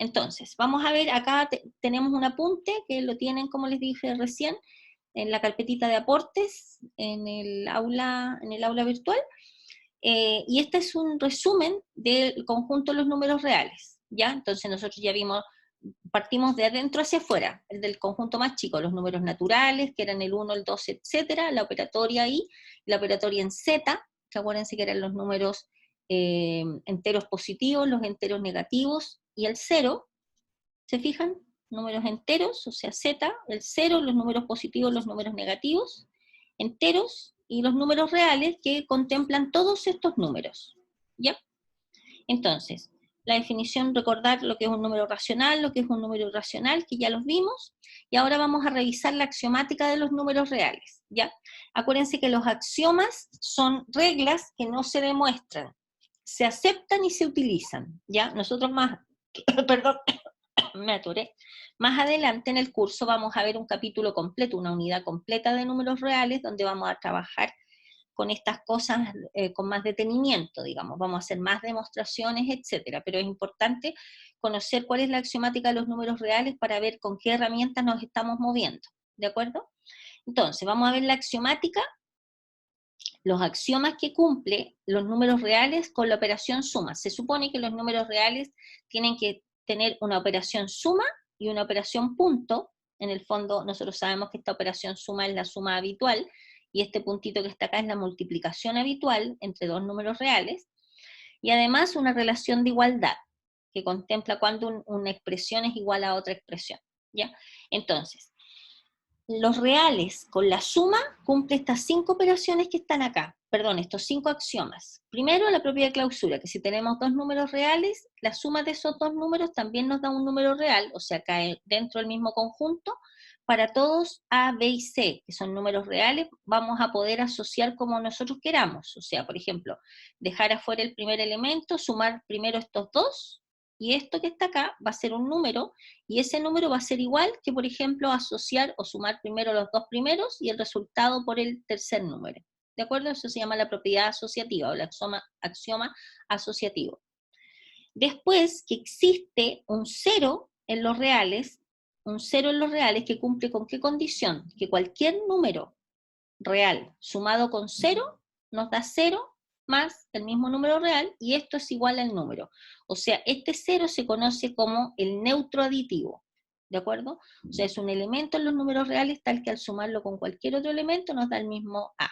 Entonces, vamos a ver, acá tenemos un apunte que lo tienen, como les dije recién, en la carpetita de aportes, en el aula virtual, y este es un resumen del conjunto de los números reales, ¿ya? Entonces nosotros ya vimos, partimos de adentro hacia afuera, el del conjunto más chico, los números naturales, que eran el 1, el 2, etcétera, la operatoria I, la operatoria en Z, que acuérdense que eran los números enteros positivos, los enteros negativos, y el 0, ¿se fijan? Números enteros, o sea, Z, el 0, los números positivos, los números negativos, enteros, y los números reales que contemplan todos estos números, ¿ya? Entonces, la definición, recordar lo que es un número racional, lo que es un número irracional, que ya los vimos, y ahora vamos a revisar la axiomática de los números reales, ¿ya? Acuérdense que los axiomas son reglas que no se demuestran, se aceptan y se utilizan, ¿ya? Nosotros más, perdón, me atoré. Más adelante en el curso vamos a ver un capítulo completo, una unidad completa de números reales, donde vamos a trabajar con estas cosas con más detenimiento, digamos, vamos a hacer más demostraciones, etcétera, pero es importante conocer cuál es la axiomática de los números reales para ver con qué herramientas nos estamos moviendo, ¿de acuerdo? Entonces, vamos a ver la axiomática, los axiomas que cumple los números reales con la operación suma. Se supone que los números reales tienen que tener una operación suma y una operación punto. En el fondo, nosotros sabemos que esta operación suma es la suma habitual, y este puntito que está acá es la multiplicación habitual entre dos números reales, y además una relación de igualdad, que contempla cuando una expresión es igual a otra expresión, ¿ya? Entonces, los reales con la suma cumple estas 5 operaciones que están acá, perdón, estos 5 axiomas. Primero, la propiedad de clausura, que si tenemos dos números reales, la suma de esos dos números también nos da un número real, o sea, cae dentro del mismo conjunto. Para todos A, B y C, que son números reales, vamos a poder asociar como nosotros queramos. O sea, por ejemplo, dejar afuera el primer elemento, sumar primero estos dos, y esto que está acá va a ser un número, y ese número va a ser igual que, por ejemplo, asociar o sumar primero los dos primeros y el resultado por el tercer número. ¿De acuerdo? Eso se llama la propiedad asociativa o el axioma asociativo. Después, que existe un cero en los reales, un cero en los reales que cumple con qué condición? Que cualquier número real sumado con cero nos da cero más el mismo número real, y esto es igual al número. O sea, este cero se conoce como el neutro aditivo, ¿de acuerdo? O sea, es un elemento en los números reales tal que al sumarlo con cualquier otro elemento nos da el mismo A.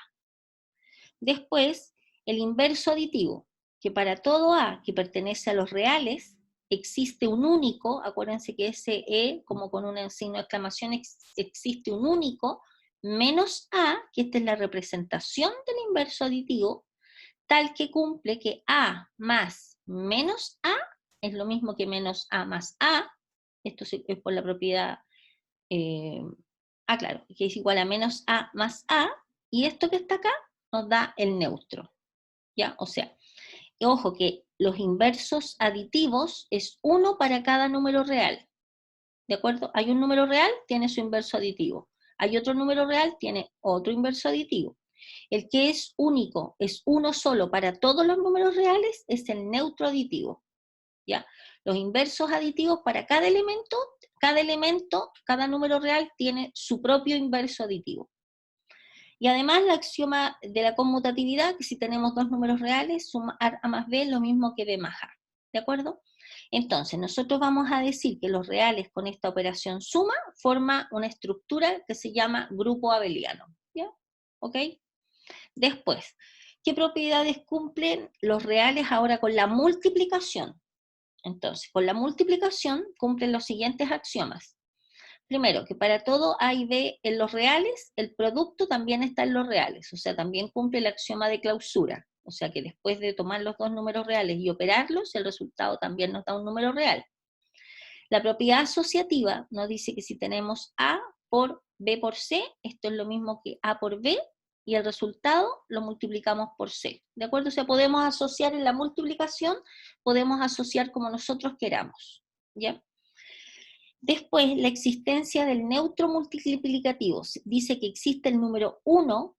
Después, el inverso aditivo, que para todo A que pertenece a los reales, existe un único, acuérdense que ese E, como con un signo de exclamación, existe un único, menos A, que esta es la representación del inverso aditivo, tal que cumple que A más menos A es lo mismo que menos A más A, esto es por la propiedad, claro, que es igual a menos A más A, y esto que está acá nos da el neutro, ¿ya? O sea, ojo que los inversos aditivos es uno para cada número real, ¿de acuerdo? Hay un número real, tiene su inverso aditivo. Hay otro número real, tiene otro inverso aditivo. El que es único, es uno solo para todos los números reales, es el neutro aditivo, ¿ya? Los inversos aditivos para cada elemento, cada número real tiene su propio inverso aditivo. Y además la axioma de la conmutatividad, que si tenemos dos números reales, sumar A más B es lo mismo que B más A, ¿de acuerdo? Entonces, nosotros vamos a decir que los reales con esta operación suma forma una estructura que se llama grupo abeliano, ¿ya? ¿Ok? Después, ¿qué propiedades cumplen los reales ahora con la multiplicación? Entonces, con la multiplicación cumplen los siguientes axiomas. Primero, que para todo A y B en los reales, el producto también está en los reales, o sea, también cumple el axioma de clausura, o sea que después de tomar los dos números reales y operarlos, el resultado también nos da un número real. La propiedad asociativa nos dice que si tenemos A por B por C, esto es lo mismo que A por B, y el resultado lo multiplicamos por C, ¿de acuerdo? O sea, podemos asociar en la multiplicación, podemos asociar como nosotros queramos, ¿ya? Después, la existencia del neutro multiplicativo. Dice que existe el número 1,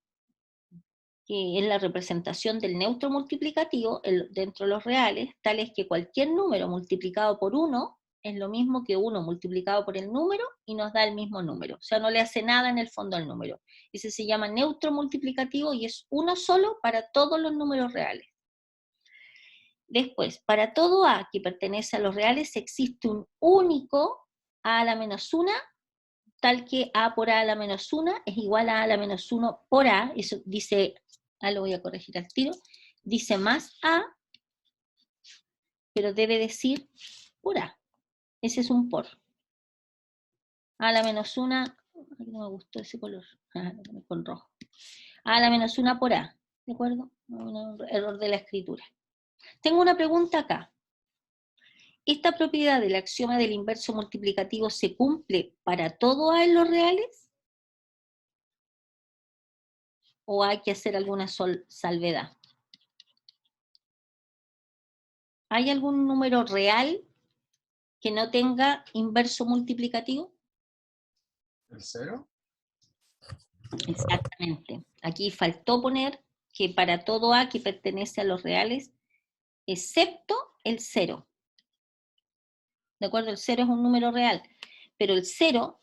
que es la representación del neutro multiplicativo dentro de los reales, tal es que cualquier número multiplicado por 1 es lo mismo que 1 multiplicado por el número y nos da el mismo número. O sea, no le hace nada en el fondo al número. Ese se llama neutro multiplicativo y es uno solo para todos los números reales. Después, para todo A que pertenece a los reales existe un único A a la menos 1, tal que A por A a la menos 1 es igual a la menos 1 por A. Eso dice, lo voy a corregir al tiro, dice más A, pero debe decir por A. Ese es un por. A la menos 1, no me gustó ese color, con rojo. A la menos 1 por A, ¿de acuerdo? Un error de la escritura. Tengo una pregunta acá. ¿Esta propiedad del axioma del inverso multiplicativo se cumple para todo A en los reales? ¿O hay que hacer alguna salvedad? ¿Hay algún número real que no tenga inverso multiplicativo? ¿El 0? Exactamente. Aquí faltó poner que para todo A que pertenece a los reales, excepto el 0. ¿De acuerdo? El 0 es un número real. Pero el 0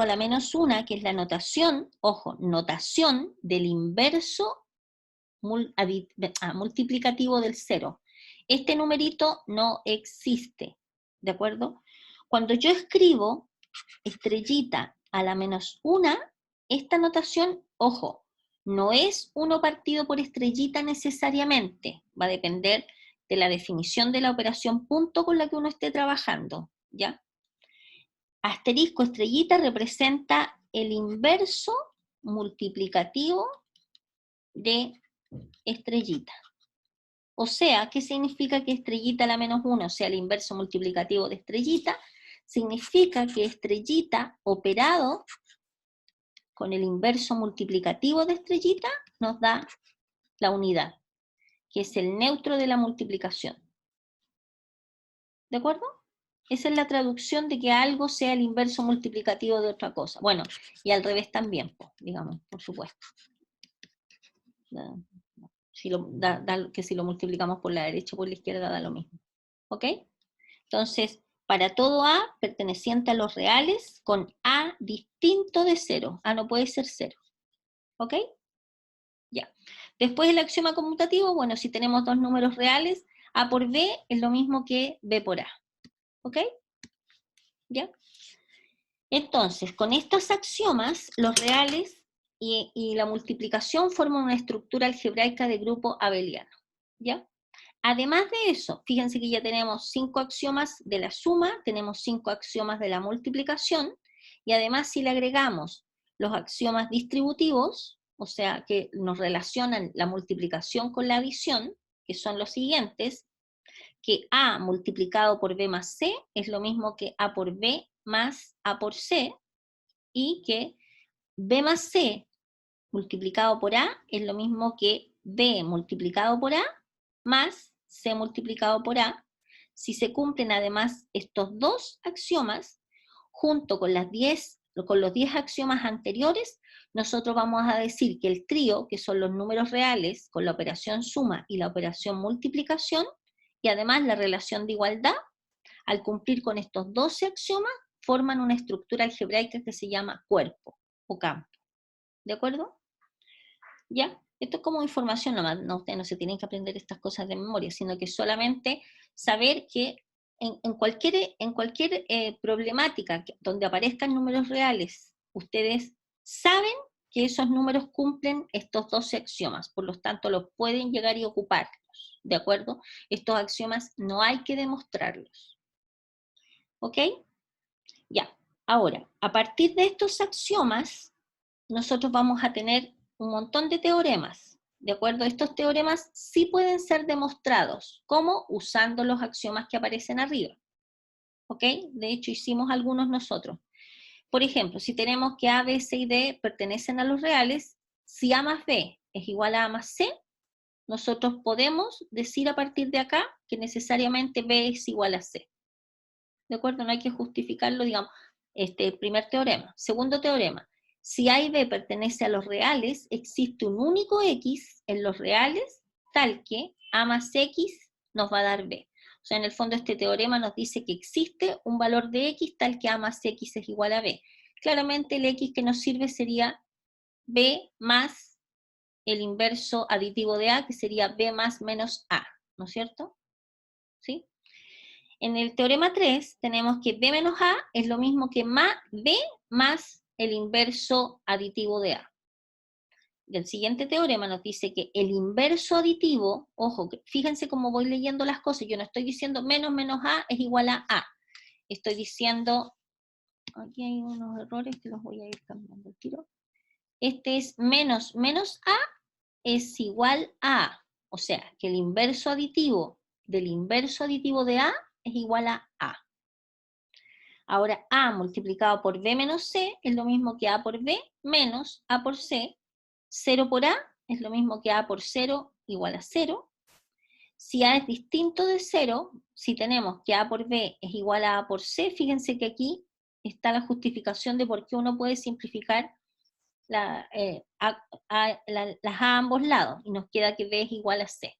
a la menos 1, que es la notación, ojo, notación del inverso multiplicativo del 0. Este numerito no existe. ¿De acuerdo? Cuando yo escribo estrellita a la menos 1, esta notación, ojo, no es 1 partido por estrellita necesariamente, va a depender de la definición de la operación punto con la que uno esté trabajando, ¿ya? Asterisco estrellita representa el inverso multiplicativo de estrellita. O sea, ¿qué significa que estrellita a la menos 1 sea el inverso multiplicativo de estrellita? Significa que estrellita operado con el inverso multiplicativo de estrellita nos da la unidad, que es el neutro de la multiplicación. ¿De acuerdo? Esa es la traducción de que algo sea el inverso multiplicativo de otra cosa. Bueno, y al revés también, digamos, por supuesto. Que si lo multiplicamos por la derecha o por la izquierda da lo mismo. ¿Ok? Entonces, para todo A perteneciente a los reales, con A distinto de 0. A no puede ser 0. ¿Ok? Ya. Después el axioma conmutativo, bueno, si tenemos dos números reales, A por B es lo mismo que B por A. ¿Ok? ¿Ya? Entonces, con estos axiomas, los reales y la multiplicación forman una estructura algebraica de grupo abeliano. ¿Ya? Además de eso, fíjense que ya tenemos 5 axiomas de la suma, tenemos 5 axiomas de la multiplicación, y además si le agregamos los axiomas distributivos, o sea, que nos relacionan la multiplicación con la adición, que son los siguientes, que A multiplicado por B más C es lo mismo que A por B más A por C, y que B más C multiplicado por A es lo mismo que B multiplicado por A más C multiplicado por A. Si se cumplen además estos dos axiomas, junto con los 10 axiomas anteriores, nosotros vamos a decir que el trío, que son los números reales con la operación suma y la operación multiplicación, y además la relación de igualdad, al cumplir con estos 12 axiomas, forman una estructura algebraica que se llama cuerpo o campo. ¿De acuerdo? ¿Ya? Esto es como información nomás, no, ustedes no se tienen que aprender estas cosas de memoria, sino que solamente saber que en cualquier problemática donde aparezcan números reales, ustedes saben que esos números cumplen estos 12 axiomas, por lo tanto los pueden llegar y ocuparlos, ¿de acuerdo? Estos axiomas no hay que demostrarlos. ¿Ok? Ya, ahora, a partir de estos axiomas, nosotros vamos a tener un montón de teoremas, ¿de acuerdo? Estos teoremas sí pueden ser demostrados, ¿cómo? Usando los axiomas que aparecen arriba, ¿ok? De hecho, hicimos algunos nosotros. Por ejemplo, si tenemos que A, B, C y D pertenecen a los reales, si A más B es igual a más C, nosotros podemos decir a partir de acá que necesariamente B es igual a C. ¿De acuerdo? No hay que justificarlo, digamos, primer teorema. Segundo teorema, si A y B pertenece a los reales, existe un único X en los reales tal que A más X nos va a dar B. O sea, en el fondo este teorema nos dice que existe un valor de x tal que a más x es igual a b. Claramente el x que nos sirve sería b más el inverso aditivo de a, que sería b más menos a, ¿no es cierto? ¿Sí? En el teorema 3 tenemos que b menos a es lo mismo que b más el inverso aditivo de a. Y el siguiente teorema nos dice que el inverso aditivo, ojo, fíjense cómo voy leyendo las cosas, yo no estoy diciendo menos a es igual a a. Estoy diciendo, aquí hay unos errores que los voy a ir cambiando al tiro. Este es menos a es igual a, o sea, que el inverso aditivo del inverso aditivo de a es igual a a. Ahora a multiplicado por b menos c es lo mismo que a por b menos a por c. 0 por a es lo mismo que a por 0 igual a 0. Si a es distinto de 0, si tenemos que a por b es igual a por c, fíjense que aquí está la justificación de por qué uno puede simplificar las a ambos lados, y nos queda que b es igual a c.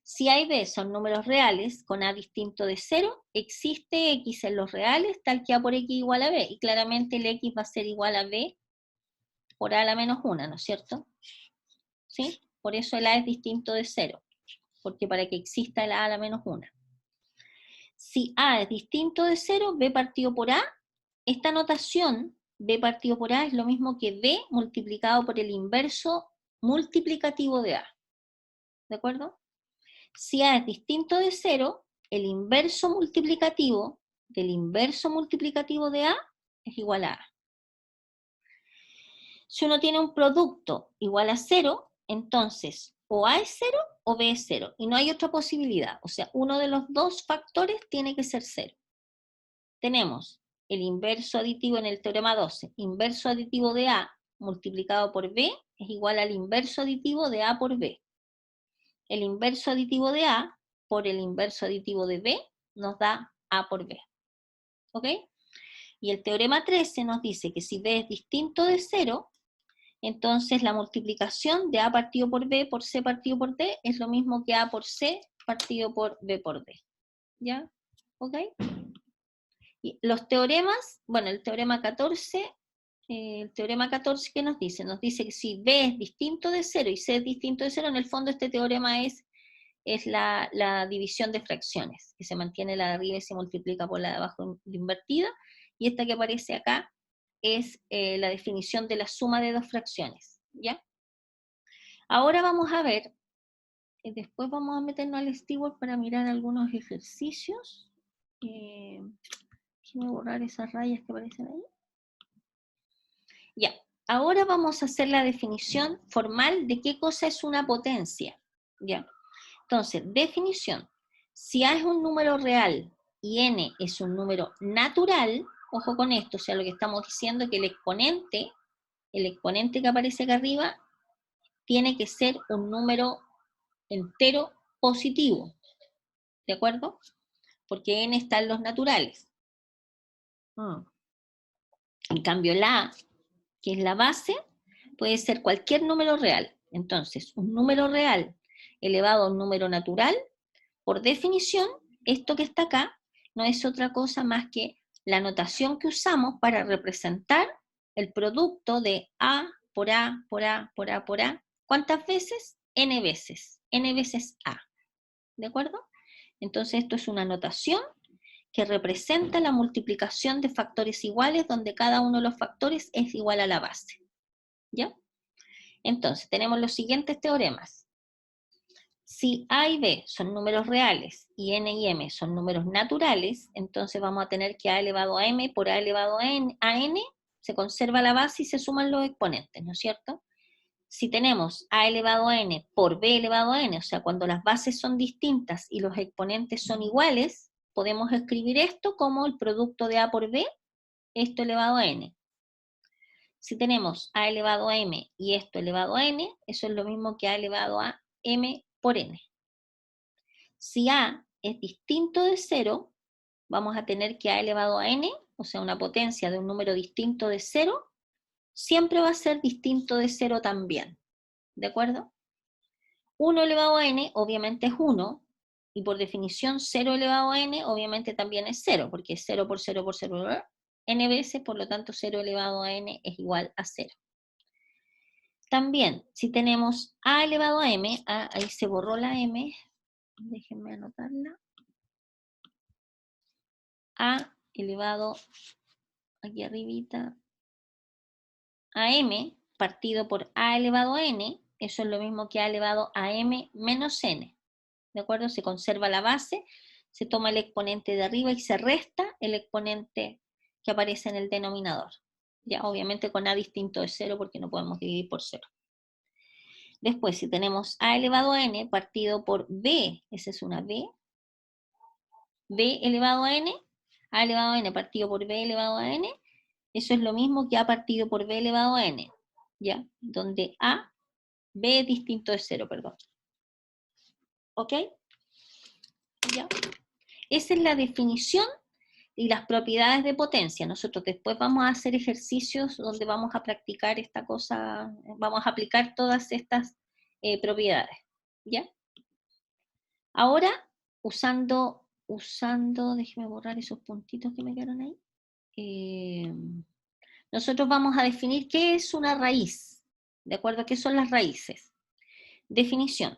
Si a y b son números reales, con a distinto de 0, existe x en los reales tal que a por x igual a b, y claramente el x va a ser igual a b por a a la menos 1, ¿no es cierto? ¿Sí? Por eso el a es distinto de 0, porque para que exista el a a la menos 1. Si a es distinto de 0, b partido por a, esta notación, b partido por a, es lo mismo que b multiplicado por el inverso multiplicativo de a. ¿De acuerdo? Si a es distinto de 0, el inverso multiplicativo del inverso multiplicativo de a es igual a a. Si uno tiene un producto igual a 0, entonces o a es 0 o b es 0, y no hay otra posibilidad. O sea, uno de los dos factores tiene que ser 0. Tenemos el inverso aditivo en el teorema 12, inverso aditivo de a multiplicado por b es igual al inverso aditivo de a por b. El inverso aditivo de a por el inverso aditivo de b nos da a por b. ¿Ok? Y el teorema 13 nos dice que si b es distinto de 0, entonces la multiplicación de a partido por b por c partido por d es lo mismo que a por c partido por b por d. ¿Ya? ¿Ok? Y los teoremas, bueno, el teorema 14, ¿qué nos dice? Nos dice que si b es distinto de 0 y c es distinto de 0, en el fondo este teorema es la división de fracciones, que se mantiene la de arriba y se multiplica por la de abajo invertida, y esta que aparece acá es la definición de la suma de dos fracciones, ¿ya? Ahora vamos a ver, después vamos a meternos al Stewart para mirar algunos ejercicios. Déjame borrar esas rayas que aparecen ahí. Ya, ahora vamos a hacer la definición formal de qué cosa es una potencia, ¿ya? Entonces, definición. Si A es un número real y N es un número natural, ojo con esto, o sea, lo que estamos diciendo es que el exponente que aparece acá arriba, tiene que ser un número entero positivo, ¿de acuerdo? Porque N está en los naturales. En cambio, la A, que es la base, puede ser cualquier número real. Entonces, un número real elevado a un número natural, por definición, esto que está acá no es otra cosa más que la notación que usamos para representar el producto de A por A, por A, por A, por A. ¿Cuántas veces? N veces. N veces A. ¿De acuerdo? Entonces esto es una notación que representa la multiplicación de factores iguales donde cada uno de los factores es igual a la base. ¿Ya? Entonces tenemos los siguientes teoremas. Si A y B son números reales y N y M son números naturales, entonces vamos a tener que A elevado a M por A elevado a N, se conserva la base y se suman los exponentes, ¿no es cierto? Si tenemos A elevado a N por B elevado a N, o sea, cuando las bases son distintas y los exponentes son iguales, podemos escribir esto como el producto de A por B, esto elevado a N. Si tenemos A elevado a M y esto elevado a N, eso es lo mismo que A elevado a M por N. Si A es distinto de 0, vamos a tener que A elevado a N, o sea, una potencia de un número distinto de 0, siempre va a ser distinto de 0 también. ¿De acuerdo? 1 elevado a N obviamente es 1, y por definición 0 elevado a n obviamente también es 0, porque es 0 por 0 por 0, n veces, por lo tanto 0 elevado a n es igual a 0. También, si tenemos a elevado a m, ahí se borró la m, déjenme anotarla, a elevado, aquí arribita, a m partido por a elevado a n, eso es lo mismo que a elevado a m menos n, ¿de acuerdo? Se conserva la base, se toma el exponente de arriba y se resta el exponente que aparece en el denominador. Ya, obviamente con a distinto de 0 porque no podemos dividir por 0. Después, si tenemos a elevado a n partido por b, esa es una b elevado a n partido por b elevado a n, eso es lo mismo que a partido por b elevado a n, ¿ya? Donde b es distinto de 0, perdón. ¿Ok? ¿Ya? Esa es la definición y las propiedades de potencia. Nosotros después vamos a hacer ejercicios donde vamos a practicar esta cosa, vamos a aplicar todas estas propiedades, ¿ya? Ahora, usando, déjeme borrar esos puntitos que me quedaron ahí. Nosotros vamos a definir qué es una raíz, ¿de acuerdo? ¿Qué son las raíces? Definición.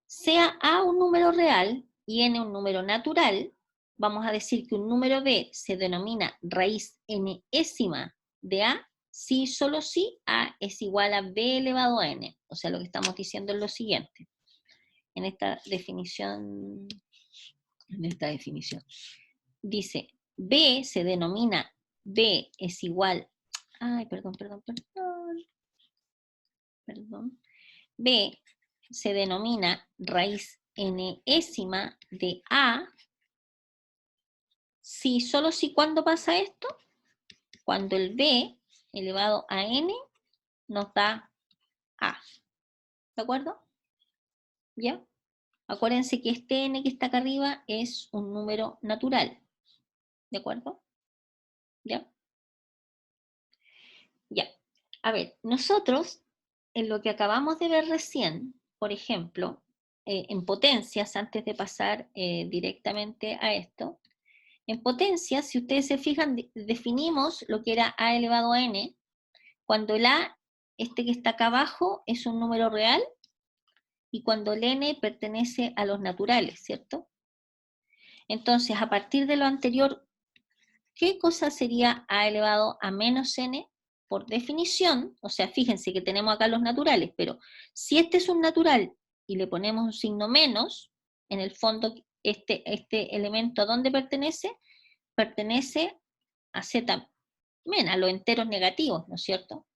Sea A un número real y n un número natural, vamos a decir que un número b se denomina raíz n-ésima de a si solo si a es igual a b elevado a n. O sea, lo que estamos diciendo es lo siguiente. En esta definición, dice, b se denomina, b es igual, b se denomina raíz n-ésima de a, si, solo si, ¿cuándo pasa esto? Cuando el b elevado a n nos da a. ¿De acuerdo? ¿Ya? Acuérdense que este n que está acá arriba es un número natural. ¿De acuerdo? ¿Ya? Ya. A ver, nosotros, en lo que acabamos de ver recién, por ejemplo, en potencias, antes de pasar directamente a esto, en potencias, si ustedes se fijan, definimos lo que era a elevado a n, cuando el a, este que está acá abajo, es un número real, y cuando el n pertenece a los naturales, ¿cierto? Entonces, a partir de lo anterior, ¿qué cosa sería a elevado a menos n? Por definición, o sea, fíjense que tenemos acá los naturales, pero si este es un natural y le ponemos un signo menos, en el fondo este elemento, ¿a dónde pertenece? Pertenece a z men, a los enteros negativos, ¿no es cierto?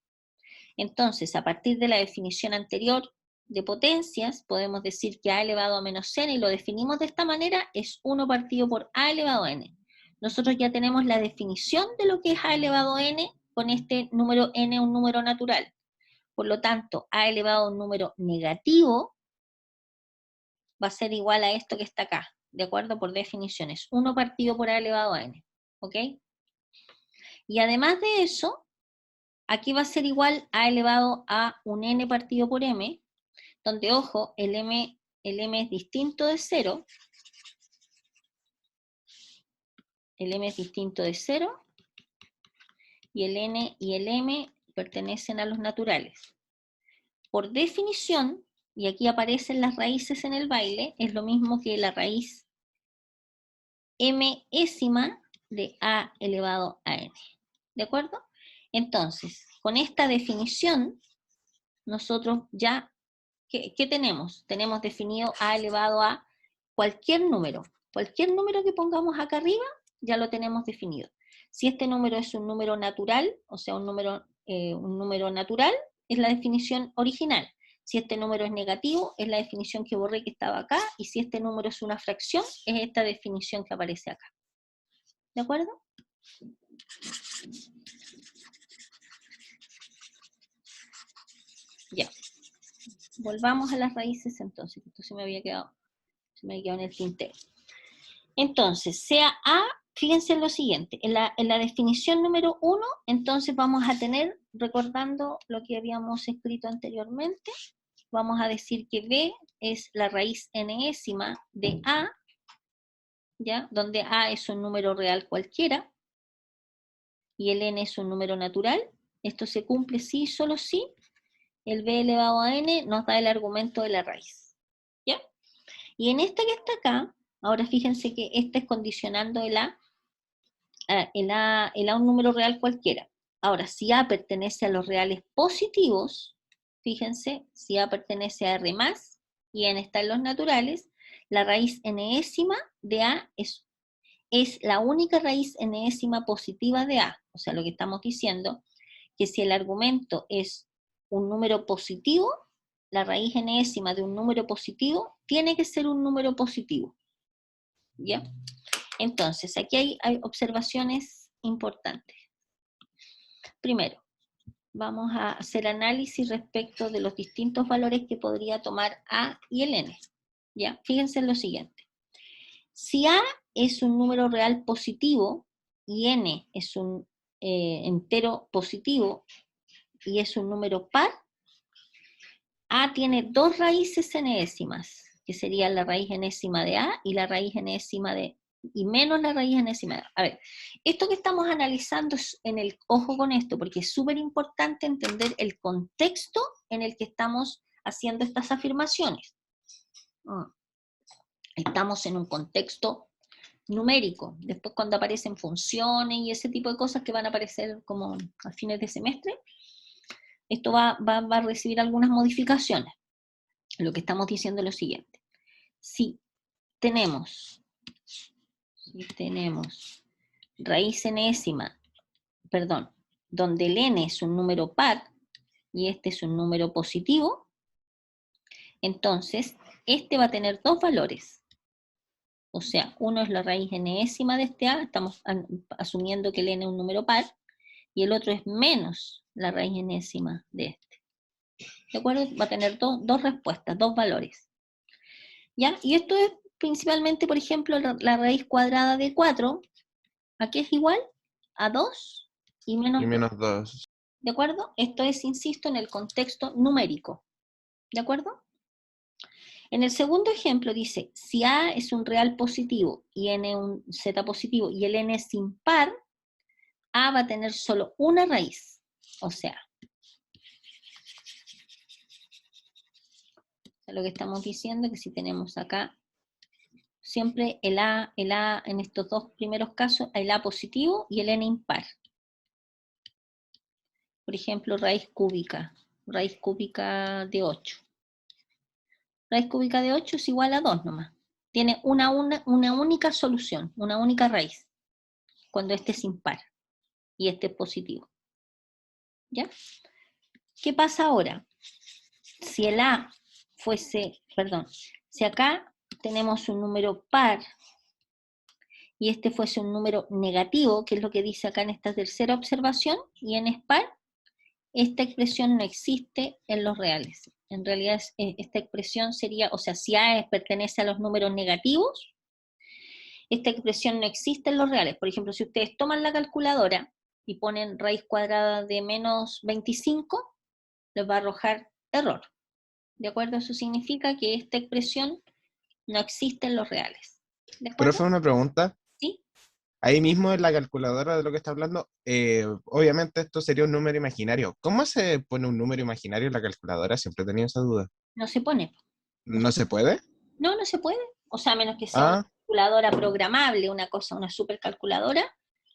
Entonces, a partir de la definición anterior de potencias, podemos decir que a elevado a menos n, y lo definimos de esta manera, es 1 partido por a elevado a n. Nosotros ya tenemos la definición de lo que es a elevado a n, con este número n, un número natural. Por lo tanto, a elevado a un número negativo va a ser igual a esto que está acá, ¿de acuerdo? Por definiciones, 1 partido por a elevado a n, ¿ok? Y además de eso, aquí va a ser igual a elevado a un n partido por m, donde, ojo, el m es distinto de 0, el m es distinto de 0, y el n y el m pertenecen a los naturales. Por definición, y aquí aparecen las raíces en el baile, es lo mismo que la raíz m-ésima de a elevado a n. ¿De acuerdo? Entonces, con esta definición, nosotros ya, ¿qué tenemos? Tenemos definido a elevado a cualquier número. Cualquier número que pongamos acá arriba, ya lo tenemos definido. Si este número es un número natural, o sea, un número natural, es la definición original. Si este número es negativo, es la definición que borré que estaba acá, y si este número es una fracción, es esta definición que aparece acá. ¿De acuerdo? Ya. Volvamos a las raíces entonces, esto se me había quedado en el tintero. Entonces, sea A, fíjense en lo siguiente, en la definición número 1, entonces vamos a tener, recordando lo que habíamos escrito anteriormente, vamos a decir que b es la raíz enésima de a, ¿ya? Donde a es un número real cualquiera, y el n es un número natural. Esto se cumple sí, solo sí, el b elevado a n nos da el argumento de la raíz, ¿ya? Y en esta que está acá, ahora fíjense que esta es condicionando el a un número real cualquiera. Ahora, si a pertenece a los reales positivos, fíjense, si a pertenece a r más y n está en los naturales, la raíz enésima de a es la única raíz enésima positiva de a. O sea, lo que estamos diciendo, que si el argumento es un número positivo, la raíz enésima de un número positivo tiene que ser un número positivo. ¿Ya? Entonces, aquí hay observaciones importantes. Primero, vamos a hacer análisis respecto de los distintos valores que podría tomar a y el n. ¿Ya? Fíjense en lo siguiente. Si a es un número real positivo y n es un entero positivo y es un número par, a tiene dos raíces enésimas, que serían la raíz enésima de a y la raíz enésima de y menos la raíz enésima de a. A ver, esto que estamos analizando es ojo con esto, porque es súper importante entender el contexto en el que estamos haciendo estas afirmaciones. Estamos en un contexto numérico. Después cuando aparecen funciones y ese tipo de cosas que van a aparecer como a fines de semestre, esto va a recibir algunas modificaciones. Lo que estamos diciendo es lo siguiente. Si tenemos raíz enésima, perdón, donde el n es un número par y este es un número positivo, entonces este va a tener dos valores. O sea, uno es la raíz enésima de este a, estamos asumiendo que el n es un número par, y el otro es menos la raíz enésima de este. ¿De acuerdo? Va a tener dos respuestas, dos valores. ¿Ya? Y esto es principalmente, por ejemplo, la raíz cuadrada de 4, aquí es igual a 2 y menos 2. ¿De acuerdo? Esto es, insisto, en el contexto numérico. ¿De acuerdo? En el segundo ejemplo dice, si a es un real positivo y n un z positivo y el n es impar, a va a tener solo una raíz. O sea, lo que estamos diciendo es que si tenemos acá siempre el a en estos dos primeros casos, el a positivo y el n impar. Por ejemplo, raíz cúbica de 8. Raíz cúbica de 8 es igual a 2 nomás. Tiene una única solución, una única raíz, cuando este es impar y este es positivo. ¿Ya? ¿Qué pasa ahora? Si el a fuese, perdón, si acá tenemos un número par y este fuese un número negativo, que es lo que dice acá en esta tercera observación, y n es par, esta expresión no existe en los reales. En realidad esta expresión sería, o sea, si a pertenece a los números negativos, esta expresión no existe en los reales. Por ejemplo, si ustedes toman la calculadora y ponen raíz cuadrada de menos 25, les va a arrojar error. ¿De acuerdo? Eso significa que esta expresión no existe en los reales. ¿De acuerdo? Profe, una pregunta. ¿Sí? Ahí mismo en la calculadora de lo que está hablando, obviamente esto sería un número imaginario. ¿Cómo se pone un número imaginario en la calculadora? Siempre he tenido esa duda. No se pone. ¿No se puede? No, no se puede. O sea, a menos que sea una Ah, calculadora programable, una supercalculadora.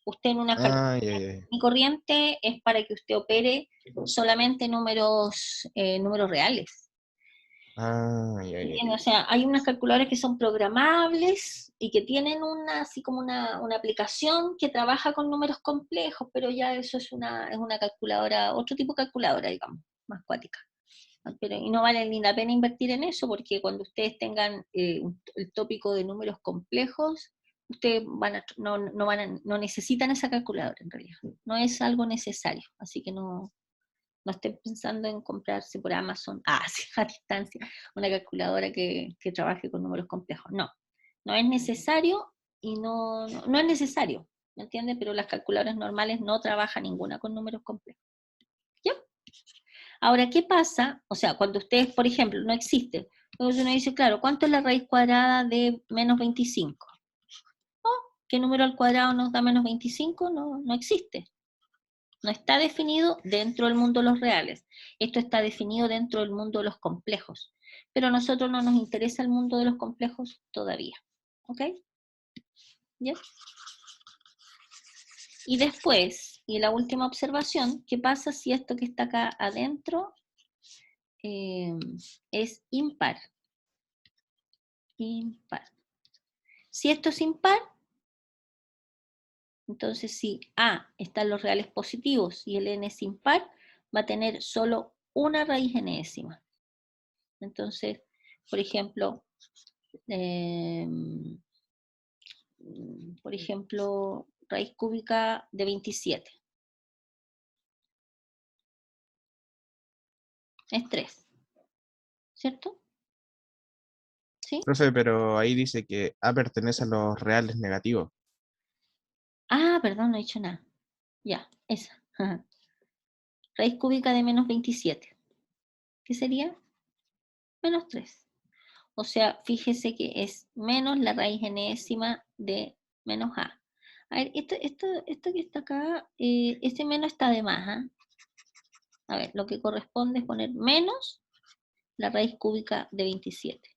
Usted en una calculadora ya. y corriente es para que usted opere solamente números reales. Ya. ¿Entiende? O sea, hay unas calculadoras que son programables y que tienen así como una aplicación que trabaja con números complejos, pero ya eso es una calculadora, otro tipo de calculadora, digamos, más cuática. Y no vale ni la pena invertir en eso, porque cuando ustedes tengan el tópico de números complejos, ustedes no necesitan esa calculadora en realidad. No es algo necesario, así que no estén pensando en comprarse por Amazon, sí, a distancia, una calculadora que trabaje con números complejos. No es necesario y no es necesario, ¿me entiendes? Pero las calculadoras normales no trabajan ninguna con números complejos. ¿Ya? Ahora, ¿qué pasa? O sea, cuando ustedes, por ejemplo, no existe. Entonces uno dice, claro, ¿cuánto es la raíz cuadrada de menos 25? ¿Qué número al cuadrado nos da menos 25? No, no existe. No está definido dentro del mundo de los reales. Esto está definido dentro del mundo de los complejos. Pero a nosotros no nos interesa el mundo de los complejos todavía. ¿Ok? ¿Ya? Y después, y la última observación, ¿qué pasa si esto que está acá adentro es impar? Impar. Si esto es impar, entonces si A está en los reales positivos y el n es impar, va a tener solo una raíz enésima. Entonces, por ejemplo, raíz cúbica de 27. Es 3, ¿cierto? ¿Sí? Profe, pero ahí dice que A pertenece a los reales negativos. Ah, perdón, no he dicho nada. Ya, esa. Raíz cúbica de menos 27. ¿Qué sería? Menos 3. O sea, fíjese que es menos la raíz enésima de menos A. A ver, esto que está acá, este menos está de más. ¿Ah? A ver, lo que corresponde es poner menos la raíz cúbica de 27.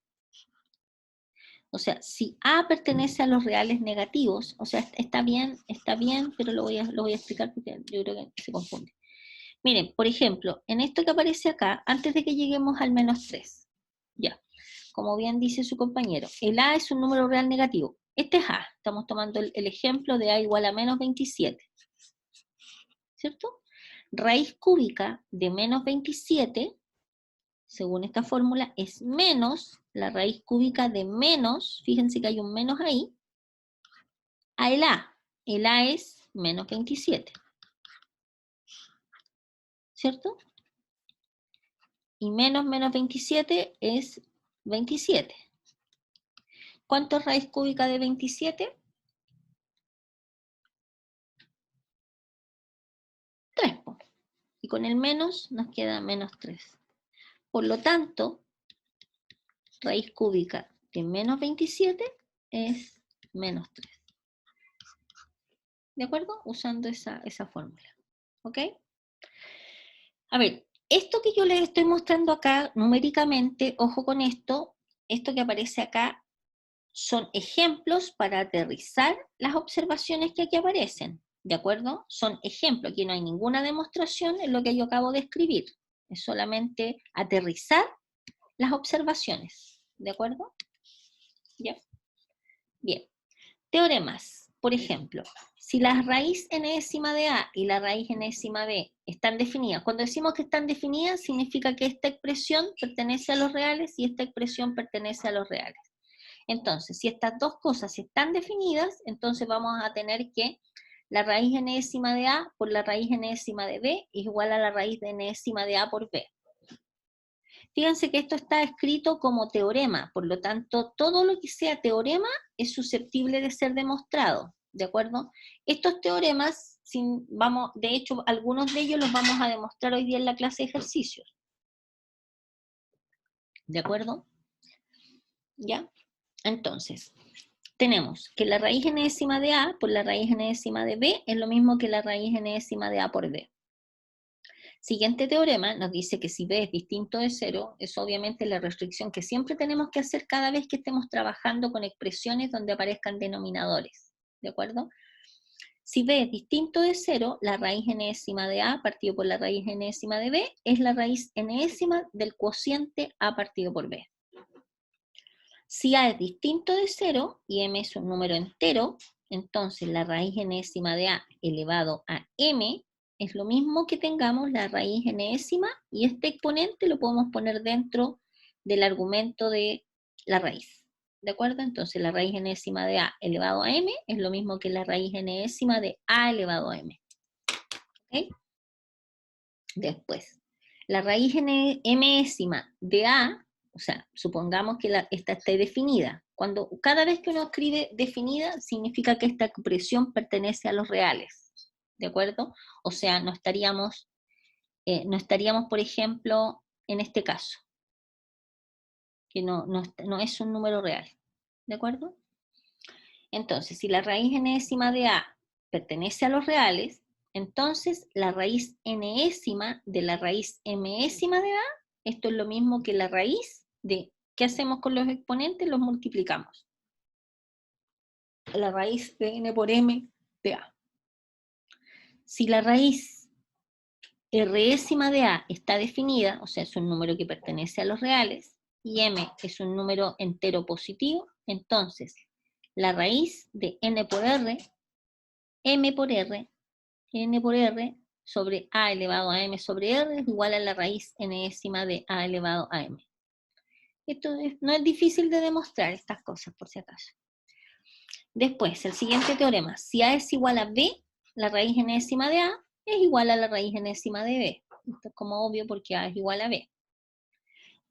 O sea, si A pertenece a los reales negativos, o sea, está bien, pero lo voy a explicar porque yo creo que se confunde. Miren, por ejemplo, en esto que aparece acá, antes de que lleguemos al menos 3, ya, como bien dice su compañero, el A es un número real negativo. Este es A, estamos tomando el ejemplo de A igual a menos 27, ¿cierto? Raíz cúbica de menos 27, según esta fórmula, es menos la raíz cúbica de menos, fíjense que hay un menos ahí, a el A. El A es menos 27, ¿cierto? Y menos 27 es 27. ¿Cuánto es raíz cúbica de 27? 3. Y con el menos nos queda menos 3. Por lo tanto, raíz cúbica de menos 27 es menos 3. ¿De acuerdo? Usando esa fórmula. ¿Ok? A ver, esto que yo les estoy mostrando acá numéricamente, ojo con esto que aparece acá son ejemplos para aterrizar las observaciones que aquí aparecen, ¿de acuerdo? Son ejemplos, aquí no hay ninguna demostración en lo que yo acabo de escribir, es solamente aterrizar las observaciones, ¿de acuerdo? ¿Ya? Bien, teoremas, por ejemplo, si la raíz enésima de A y la raíz enésima de B están definidas, cuando decimos que están definidas significa que esta expresión pertenece a los reales y esta expresión pertenece a los reales. Entonces, si estas dos cosas están definidas, entonces vamos a tener que la raíz enésima de A por la raíz enésima de B es igual a la raíz de enésima de A por B. Fíjense que esto está escrito como teorema, por lo tanto, todo lo que sea teorema es susceptible de ser demostrado, ¿de acuerdo? Estos teoremas, de hecho, algunos de ellos los vamos a demostrar hoy día en la clase de ejercicios. ¿De acuerdo? ¿Ya? Entonces, tenemos que la raíz enésima de A por la raíz enésima de B es lo mismo que la raíz enésima de A por B. Siguiente teorema nos dice que si B es distinto de 0, es obviamente la restricción que siempre tenemos que hacer cada vez que estemos trabajando con expresiones donde aparezcan denominadores, ¿de acuerdo? Si B es distinto de 0, la raíz enésima de A partido por la raíz enésima de B es la raíz enésima del cociente A partido por B. Si A es distinto de 0 y M es un número entero, entonces la raíz enésima de A elevado a M es lo mismo que tengamos la raíz enésima y este exponente lo podemos poner dentro del argumento de la raíz. ¿De acuerdo? Entonces la raíz enésima de A elevado a M es lo mismo que la raíz enésima de A elevado a M. ¿Ok? Después, la raíz mésima de A, o sea, supongamos que esta esté definida. Cada vez que uno escribe definida, significa que esta expresión pertenece a los reales, ¿de acuerdo? O sea, no estaríamos no estaríamos, por ejemplo, en este caso, que no es un número real, ¿de acuerdo? Entonces, si la raíz enésima de A pertenece a los reales, entonces la raíz enésima de la raíz mésima de A, esto es lo mismo que la raíz de, ¿qué hacemos con los exponentes? Los multiplicamos. La raíz de n por m de A. Si la raíz résima de A está definida, o sea, es un número que pertenece a los reales, y m es un número entero positivo, entonces la raíz de n por r, m por r, n por r sobre a elevado a m sobre r es igual a la raíz enésima de a elevado a m. Esto no es difícil de demostrar estas cosas, por si acaso. Después, el siguiente teorema, si a es igual a b, la raíz enésima de a es igual a la raíz enésima de b. Esto es como obvio porque a es igual a b.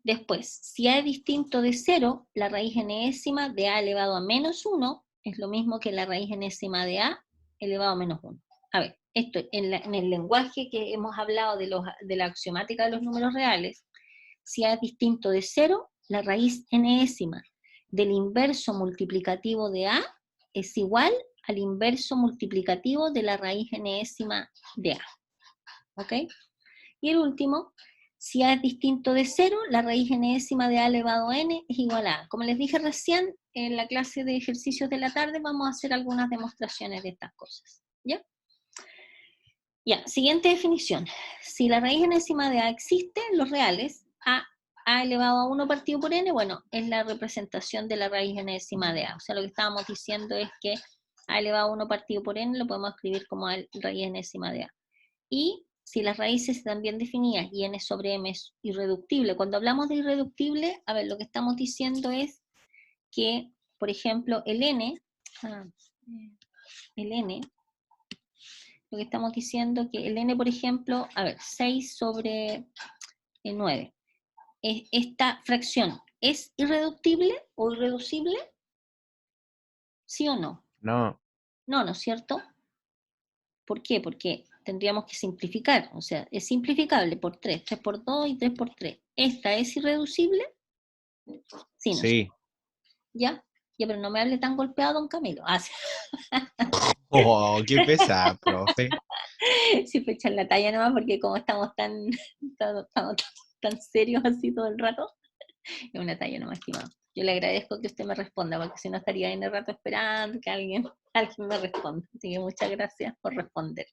Después, si a es distinto de 0, la raíz enésima de a elevado a menos 1 es lo mismo que la raíz enésima de a elevado a menos 1. A ver, esto en el lenguaje que hemos hablado de la axiomática de los números reales, si a es distinto de 0, la raíz enésima del inverso multiplicativo de a es igual al inverso multiplicativo de la raíz enésima de a. ¿Ok? Y el último, si a es distinto de 0, la raíz enésima de a elevado a n es igual a a. Como les dije recién, en la clase de ejercicios de la tarde vamos a hacer algunas demostraciones de estas cosas. ¿Ya? Ya, siguiente definición. Si la raíz enésima de a existe en los reales, a elevado a 1 partido por n, bueno, es la representación de la raíz enésima de a. O sea, lo que estábamos diciendo es que a elevado a 1 partido por n lo podemos escribir como raíz enésima de a. Y si las raíces están bien definidas y n sobre m es irreductible, cuando hablamos de irreductible, a ver, lo que estamos diciendo es que, por ejemplo, el n, lo que estamos diciendo que el n, por ejemplo, a ver, 6 sobre 9. ¿Esta fracción es irreductible o irreducible? ¿Sí o no? No, No, ¿no es cierto? ¿Por qué? Porque tendríamos que simplificar, o sea, es simplificable por 3, 3 por 2 y 3 por 3. ¿Esta es irreducible? Sí, ¿no? sí. ¿Ya? Ya, pero no me hable tan golpeado, don Camilo. Ah, sí. Oh, qué pesada, profe. Sí, fue echar la talla nomás, porque como estamos tan serios así todo el rato, es una talla nomás, estimado. Yo le agradezco que usted me responda, porque si no estaría en el rato esperando que alguien me responda. Así que muchas gracias por responder.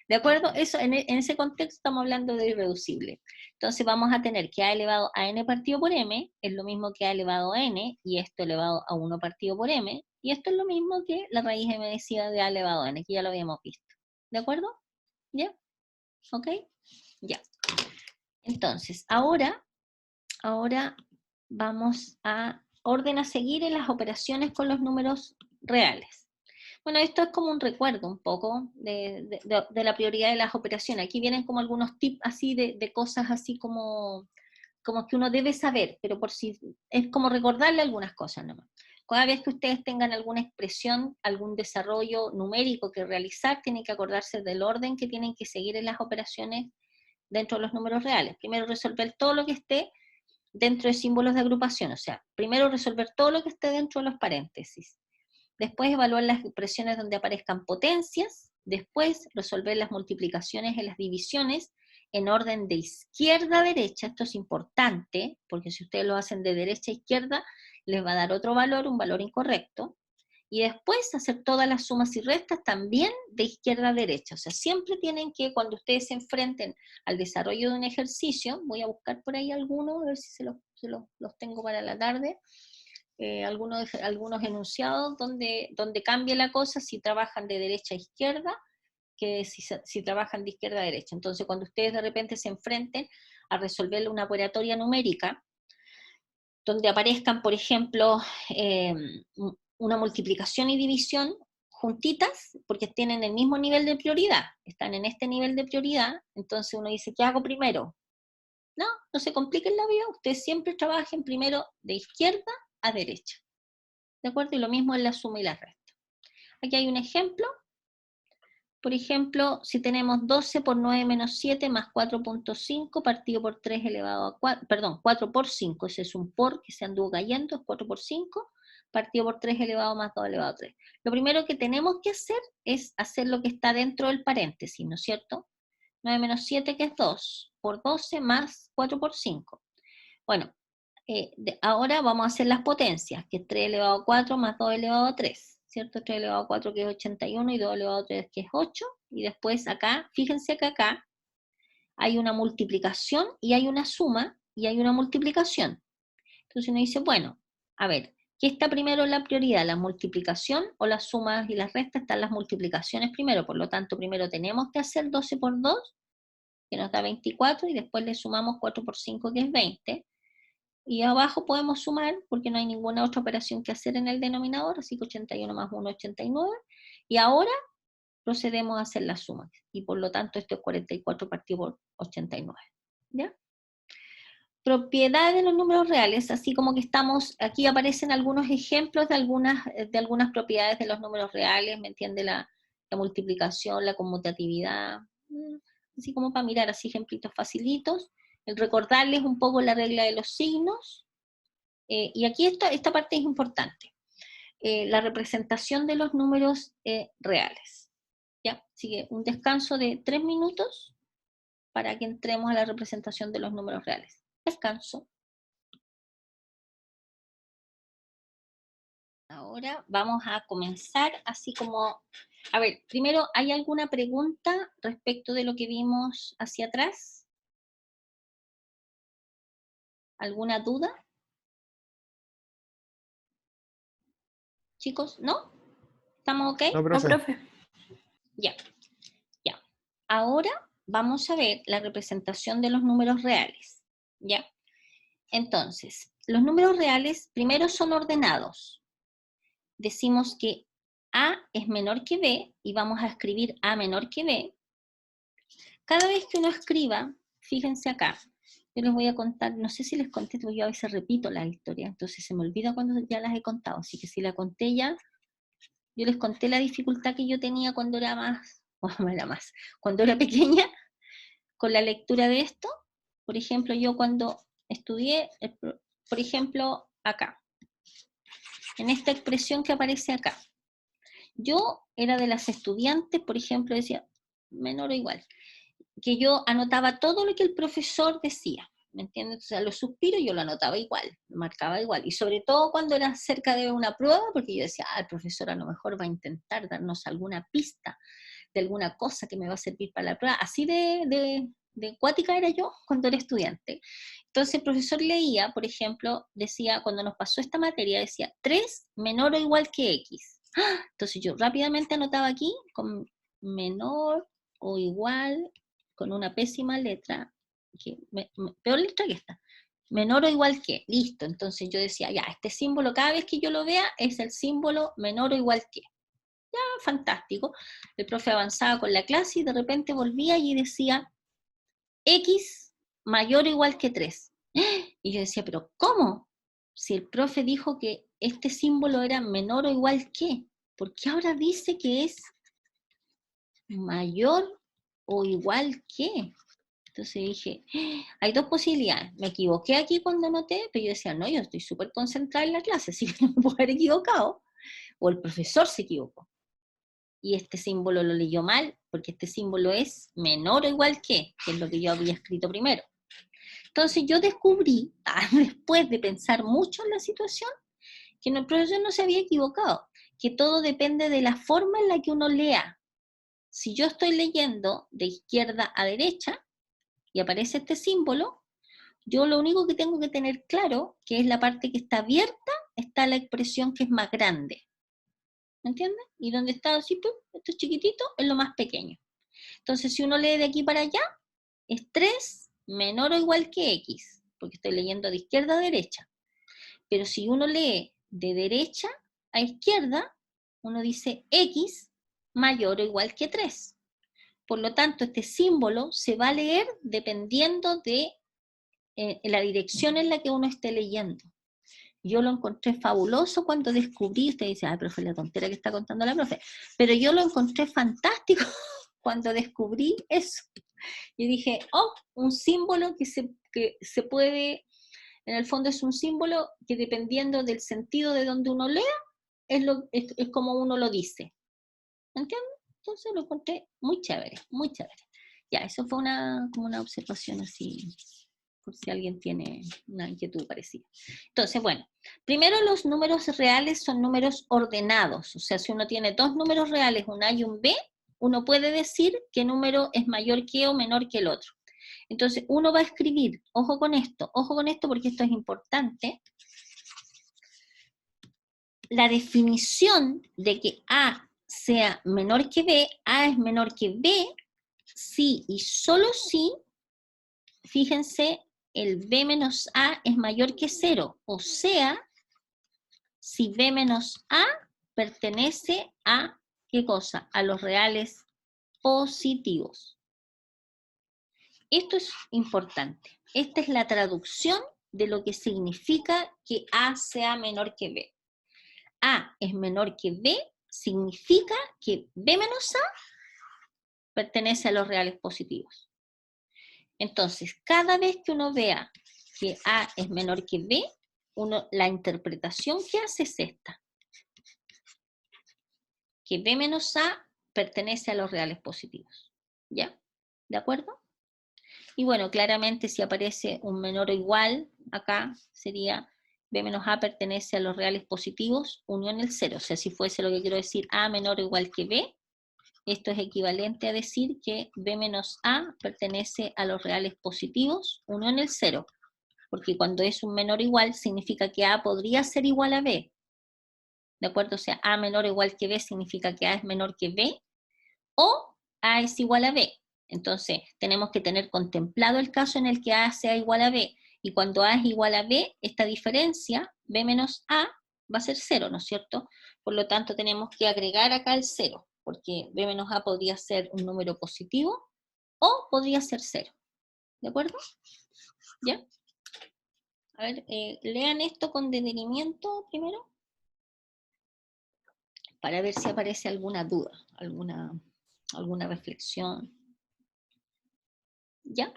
¿De acuerdo? Eso, en ese contexto estamos hablando de irreducible. Entonces vamos a tener que a elevado a n partido por m es lo mismo que a elevado a n, y esto elevado a 1 partido por m, y esto es lo mismo que la raíz decida de a elevado a n, que ya lo habíamos visto. ¿De acuerdo? ¿Ya? ¿Ok? Ya. Entonces, ahora vamos a orden a seguir en las operaciones con los números reales. Bueno, esto es como un recuerdo un poco de la prioridad de las operaciones. Aquí vienen como algunos tips así de cosas así como que uno debe saber, pero por si es como recordarle algunas cosas nomás. Cada vez que ustedes tengan alguna expresión, algún desarrollo numérico que realizar, tienen que acordarse del orden que tienen que seguir en las operaciones dentro de los números reales. Primero resolver todo lo que esté dentro de símbolos de agrupación, o sea, primero resolver todo lo que esté dentro de los paréntesis. Después evaluar las expresiones donde aparezcan potencias, después resolver las multiplicaciones y las divisiones en orden de izquierda a derecha. Esto es importante, porque si ustedes lo hacen de derecha a izquierda, les va a dar otro valor, un valor incorrecto. Y después hacer todas las sumas y restas también de izquierda a derecha. O sea, siempre tienen que, cuando ustedes se enfrenten al desarrollo de un ejercicio, voy a buscar por ahí algunos, a ver si los tengo para la tarde, algunos enunciados donde cambie la cosa si trabajan de derecha a izquierda, que si trabajan de izquierda a derecha. Entonces, cuando ustedes de repente se enfrenten a resolver una operatoria numérica, donde aparezcan, por ejemplo, una multiplicación y división juntitas, porque tienen el mismo nivel de prioridad, están en este nivel de prioridad, entonces uno dice, ¿qué hago primero? No se compliquen la vida, ustedes siempre trabajen primero de izquierda a derecha. ¿De acuerdo? Y lo mismo en la suma y la resta. Aquí hay un ejemplo. por ejemplo, si tenemos 12 por 9 menos 7 más 4.5 partido por 3 elevado a 4, perdón, 4 por 5, ese es un por que se anduvo cayendo, es 4 por 5, partido por 3 elevado más 2 elevado a 3. Lo primero que tenemos que hacer es hacer lo que está dentro del paréntesis, ¿no es cierto? 9 menos 7, que es 2, por 12 más 4 por 5. Bueno, ahora vamos a hacer las potencias, que es 3 elevado a 4 más 2 elevado a 3. ¿Cierto? 3 elevado a 4 que es 81 y 2 elevado a 3 que es 8, y después acá, fíjense que acá hay una multiplicación y hay una suma y hay una multiplicación. Entonces uno dice, bueno, a ver, ¿qué está primero en la prioridad? ¿La multiplicación o las sumas y las restas? Están las multiplicaciones primero, por lo tanto primero tenemos que hacer 12 por 2, que nos da 24, y después le sumamos 4 por 5, que es 20, y abajo podemos sumar, porque no hay ninguna otra operación que hacer en el denominador, así que 81 más 1, 89. Y ahora procedemos a hacer las sumas. Y por lo tanto esto es 44 partido por 89. ¿Ya? Propiedades de los números reales, así como que estamos, aquí aparecen algunos ejemplos de algunas propiedades de los números reales, ¿me entiende? La multiplicación, la conmutatividad, así como para mirar así ejemplitos facilitos. El recordarles un poco la regla de los signos, y aquí esta parte es importante, la representación de los números reales. ¿Ya? Así que un descanso de 3 minutos para que entremos a la representación de los números reales. Descanso. Ahora vamos a comenzar así como, a ver, primero, ¿hay alguna pregunta respecto de lo que vimos hacia atrás? ¿Alguna duda? Chicos, ¿no? ¿Estamos ok? No, No, profe. profe. Ya, ya. Ahora vamos a ver la representación de los números reales, ¿ya? Entonces, los números reales primero son ordenados. Decimos que A es menor que B y vamos a escribir A menor que B. Cada vez que uno escriba, fíjense acá, yo les voy a contar, no sé si les conté, porque yo a veces repito la historia, entonces se me olvida cuando ya las he contado, así que si la conté ya, yo les conté la dificultad que yo tenía cuando era cuando era pequeña, con la lectura de esto. Por ejemplo, yo cuando estudié, por ejemplo, acá, en esta expresión que aparece acá, yo era de las estudiantes, por ejemplo, decía menor o igual, que yo anotaba todo lo que el profesor decía, ¿me entiendes? O sea, los suspiros yo lo anotaba igual, lo marcaba igual, y sobre todo cuando era cerca de una prueba, porque yo decía, el profesor a lo mejor va a intentar darnos alguna pista de alguna cosa que me va a servir para la prueba. Así de cuática era yo cuando era estudiante. Entonces el profesor leía, por ejemplo, decía, cuando nos pasó esta materia, decía 3 menor o igual que X. Entonces yo rápidamente anotaba aquí con menor o igual, con una pésima letra, peor letra que esta, menor o igual que, listo. Entonces yo decía, ya, este símbolo cada vez que yo lo vea es el símbolo menor o igual que. Ya, fantástico. El profe avanzaba con la clase y de repente volvía y decía X mayor o igual que 3. Y yo decía, pero ¿cómo? Si el profe dijo que este símbolo era menor o igual que, ¿por qué ahora dice que es mayor o igual que? Entonces dije, hay dos posibilidades. Me equivoqué aquí cuando anoté, pero yo decía, no, yo estoy súper concentrada en la clase, así que no me puedo haber equivocado. O el profesor se equivocó. Y este símbolo lo leyó mal, porque este símbolo es menor o igual que es lo que yo había escrito primero. Entonces yo descubrí, después de pensar mucho en la situación, que el profesor no se había equivocado, que todo depende de la forma en la que uno lea. Si yo estoy leyendo de izquierda a derecha y aparece este símbolo, yo lo único que tengo que tener claro, que es la parte que está abierta, está la expresión que es más grande. ¿Me entiendes? Y donde está así, esto es chiquitito, es lo más pequeño. Entonces, si uno lee de aquí para allá, es 3 menor o igual que X, porque estoy leyendo de izquierda a derecha. Pero si uno lee de derecha a izquierda, uno dice X mayor o igual que 3. Por lo tanto, este símbolo se va a leer dependiendo de la dirección en la que uno esté leyendo. Yo lo encontré fabuloso cuando descubrí, usted dice, ay, profe, la tontera que está contando la profe, pero yo lo encontré fantástico cuando descubrí eso. Yo dije, oh, un símbolo que se puede, en el fondo es un símbolo que dependiendo del sentido de donde uno lea, es como uno lo dice. ¿Entiendes? Entonces lo encontré muy chévere, muy chévere. Ya, eso fue como una observación así, por si alguien tiene una inquietud parecida. Entonces, bueno, primero los números reales son números ordenados, o sea, si uno tiene dos números reales, un A y un B, uno puede decir qué número es mayor que o menor que el otro. Entonces, uno va a escribir, ojo con esto porque esto es importante, la definición de que A sea menor que B, A es menor que B, si y solo si, fíjense, el B menos A es mayor que 0, o sea, si B menos A pertenece a, ¿qué cosa? A los reales positivos. Esto es importante. Esta es la traducción de lo que significa que A sea menor que B. A es menor que B, significa que B menos A pertenece a los reales positivos. Entonces, cada vez que uno vea que A es menor que B, la interpretación que hace es esta. Que B menos A pertenece a los reales positivos. ¿Ya? ¿De acuerdo? Y bueno, claramente si aparece un menor o igual, acá sería B menos A pertenece a los reales positivos, unión el 0. O sea, si fuese lo que quiero decir A menor o igual que B, esto es equivalente a decir que B menos A pertenece a los reales positivos, unión el 0. Porque cuando es un menor o igual, significa que A podría ser igual a B. ¿De acuerdo? O sea, A menor o igual que B significa que A es menor que B, o A es igual a B. Entonces, tenemos que tener contemplado el caso en el que A sea igual a B, y cuando A es igual a B, esta diferencia, B menos A, va a ser 0, ¿no es cierto? Por lo tanto, tenemos que agregar acá el 0, porque B menos A podría ser un número positivo, o podría ser 0. ¿De acuerdo? ¿Ya? A ver, lean esto con detenimiento primero, para ver si aparece alguna duda, alguna reflexión. ¿Ya?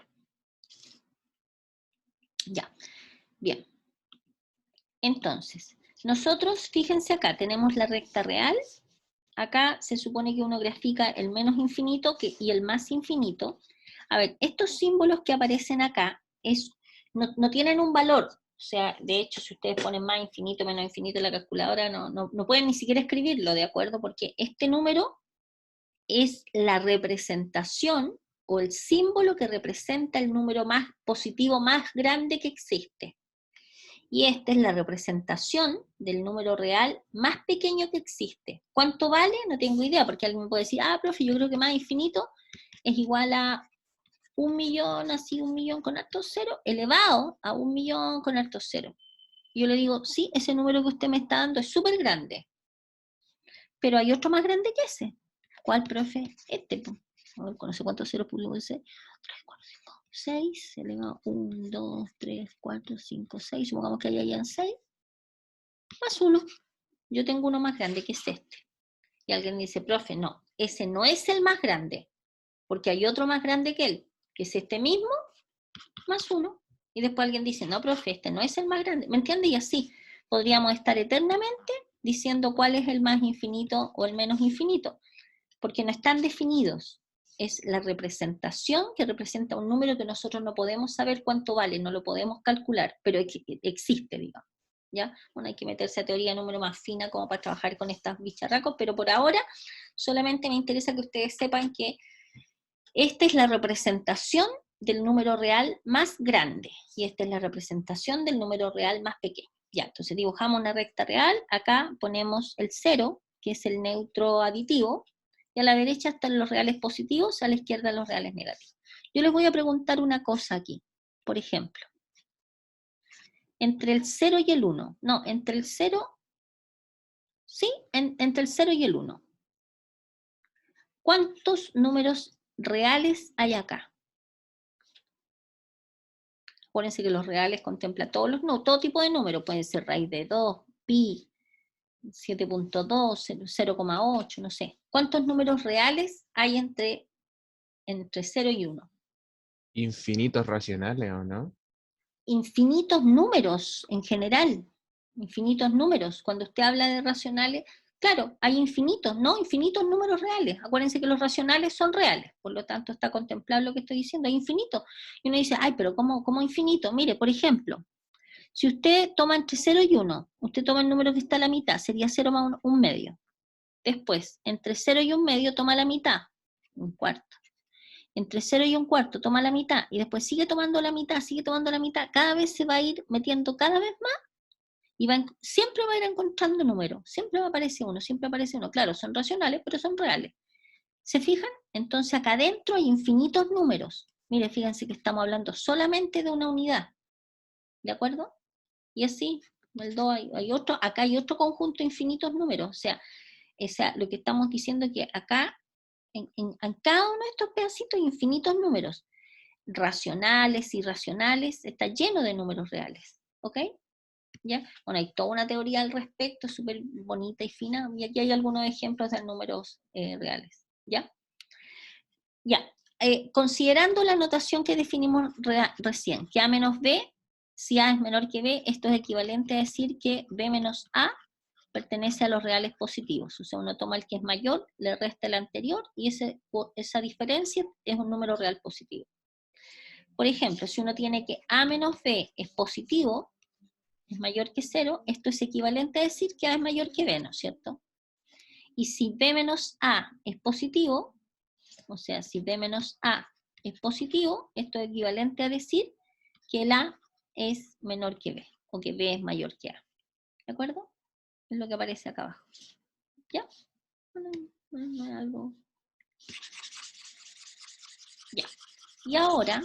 Ya. Bien. Entonces, nosotros, fíjense acá, tenemos la recta real. Acá se supone que uno grafica el menos infinito y el más infinito. A ver, estos símbolos que aparecen acá no tienen un valor. O sea, de hecho, si ustedes ponen más infinito, menos infinito en la calculadora, no pueden ni siquiera escribirlo, ¿de acuerdo? Porque este número es la representación o el símbolo que representa el número más positivo más grande que existe. Y esta es la representación del número real más pequeño que existe. ¿Cuánto vale? No tengo idea, porque alguien me puede decir, ah, profe, yo creo que más infinito es igual a 1.000.000, así 1.000.000 con harto cero, elevado a 1.000.000 con harto cero. Yo le digo, sí, ese número que usted me está dando es súper grande, pero hay otro más grande que ese. ¿Cuál, profe? Este, no sé cuántos ceros pudo ser. 3, 4, 5, 6, elevado a 1, 2, 3, 4, 5, 6, supongamos que ahí hayan 6, más 1. Yo tengo uno más grande que es este. Y alguien dice, profe, no, ese no es el más grande, porque hay otro más grande que él, que es este mismo, más 1. Y después alguien dice, no, profe, este no es el más grande. ¿Me entiende? Y así podríamos estar eternamente diciendo cuál es el más infinito o el menos infinito, porque no están definidos. Es la representación que representa un número que nosotros no podemos saber cuánto vale, no lo podemos calcular, pero existe, digamos. ¿Ya? Bueno, hay que meterse a teoría de número más fina como para trabajar con estas bicharracos, pero por ahora solamente me interesa que ustedes sepan que esta es la representación del número real más grande, y esta es la representación del número real más pequeño. Ya, entonces dibujamos una recta real, acá ponemos el 0, que es el neutro aditivo, y a la derecha están los reales positivos, a la izquierda los reales negativos. Yo les voy a preguntar una cosa aquí, por ejemplo. Entre el 0 y el 1, no, entre el 0, sí, entre el 0 y el 1. ¿Cuántos números reales hay acá? Acuérdense que los reales contemplan todos los números, todo tipo de números, pueden ser raíz de 2, pi, 7.2, 0,8, no sé. ¿Cuántos números reales hay entre 0 y 1? Infinitos racionales, ¿o no? Infinitos números en general, infinitos números. Cuando usted habla de racionales, claro, hay infinitos, ¿no? Infinitos números reales. Acuérdense que los racionales son reales, por lo tanto está contemplado lo que estoy diciendo, hay infinitos. Y uno dice, ay, pero ¿cómo infinito? Mire, por ejemplo, si usted toma entre 0 y 1, usted toma el número que está a la mitad, sería 0 más 1 medio. Después, entre 0 y 1 medio toma la mitad, un cuarto. Entre 0 y un cuarto toma la mitad, y después sigue tomando la mitad, cada vez se va a ir metiendo cada vez más, y siempre va a ir encontrando números, siempre aparece uno, claro, son racionales, pero son reales. ¿Se fijan? Entonces acá adentro hay infinitos números. Mire, fíjense que estamos hablando solamente de una unidad, ¿de acuerdo? Y así, el 2 hay otro, acá hay otro conjunto de infinitos números, o sea, lo que estamos diciendo es que acá en cada uno de estos pedacitos hay infinitos números, racionales, irracionales, está lleno de números reales, ¿ok? ¿Ya? Bueno, hay toda una teoría al respecto, súper bonita y fina, y aquí hay algunos ejemplos de números reales, ¿ya? Ya, considerando la notación que definimos recién, que A menos B, si A es menor que B, esto es equivalente a decir que B menos A pertenece a los reales positivos, o sea, uno toma el que es mayor, le resta el anterior, y esa diferencia es un número real positivo. Por ejemplo, si uno tiene que A menos B es positivo, es mayor que 0, esto es equivalente a decir que A es mayor que B, ¿no es cierto? Y si B menos A es positivo, o sea, si B menos A es positivo, esto es equivalente a decir que el A es menor que B, o que B es mayor que A. ¿De acuerdo? Es lo que aparece acá abajo. ¿Ya? No es algo. Ya. Y ahora,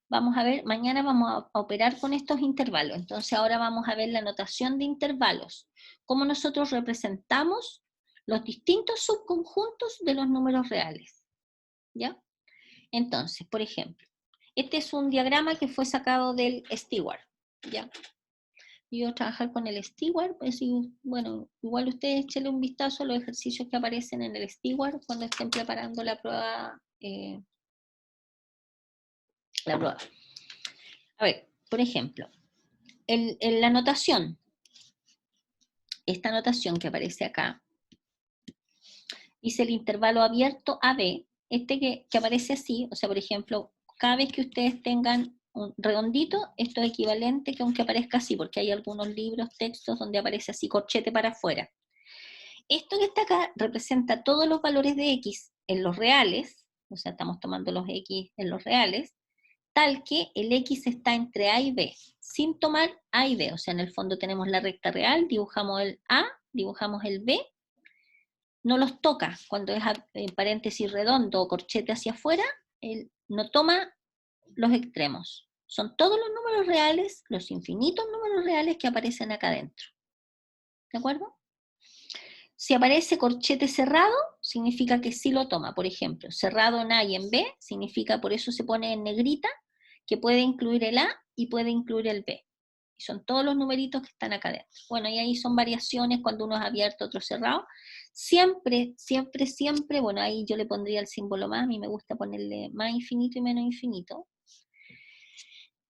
vamos a ver, mañana vamos a operar con estos intervalos. Entonces ahora vamos a ver la notación de intervalos. Cómo nosotros representamos los distintos subconjuntos de los números reales. ¿Ya? Entonces, por ejemplo, este es un diagrama que fue sacado del Stewart. ¿Ya? Yo trabajar con el Stewart, pues, bueno, igual ustedes échenle un vistazo a los ejercicios que aparecen en el Stewart cuando estén preparando la prueba. A ver, por ejemplo, la notación, esta notación que aparece acá, dice el intervalo abierto AB, que aparece así, o sea, por ejemplo, cada vez que ustedes tengan un redondito, esto es equivalente que aunque aparezca así, porque hay algunos libros, textos donde aparece así, corchete para afuera. Esto que está acá representa todos los valores de X en los reales, o sea, estamos tomando los X en los reales, tal que el X está entre A y B, sin tomar A y B, o sea, en el fondo tenemos la recta real, dibujamos el A, dibujamos el B, no los toca, cuando es en paréntesis redondo o corchete hacia afuera, él no toma los extremos. Son todos los números reales, los infinitos números reales que aparecen acá adentro. ¿De acuerdo? Si aparece corchete cerrado, significa que sí lo toma. Por ejemplo, cerrado en A y en B, significa, por eso se pone en negrita, que puede incluir el A y puede incluir el B. Y son todos los numeritos que están acá adentro. Bueno, y ahí son variaciones cuando uno es abierto, otro cerrado. Siempre, siempre, siempre, bueno, ahí yo le pondría el símbolo más, a mí me gusta ponerle más infinito y menos infinito.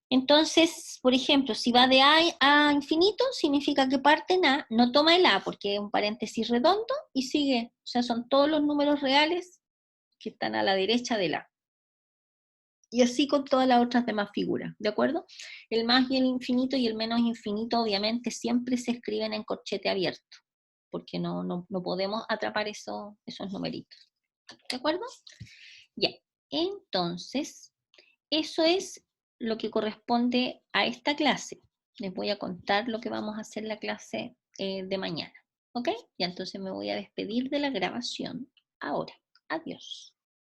Entonces, por ejemplo, si va de A a infinito, significa que parte en A, no toma el A porque es un paréntesis redondo y sigue. O sea, son todos los números reales que están a la derecha del A. Y así con todas las otras demás figuras, ¿de acuerdo? El más y el infinito y el menos infinito obviamente siempre se escriben en corchete abierto, porque no podemos atrapar esos numeritos. ¿De acuerdo? Ya, entonces, eso es lo que corresponde a esta clase. Les voy a contar lo que vamos a hacer en la clase de mañana. ¿Ok? Y entonces me voy a despedir de la grabación ahora. Adiós.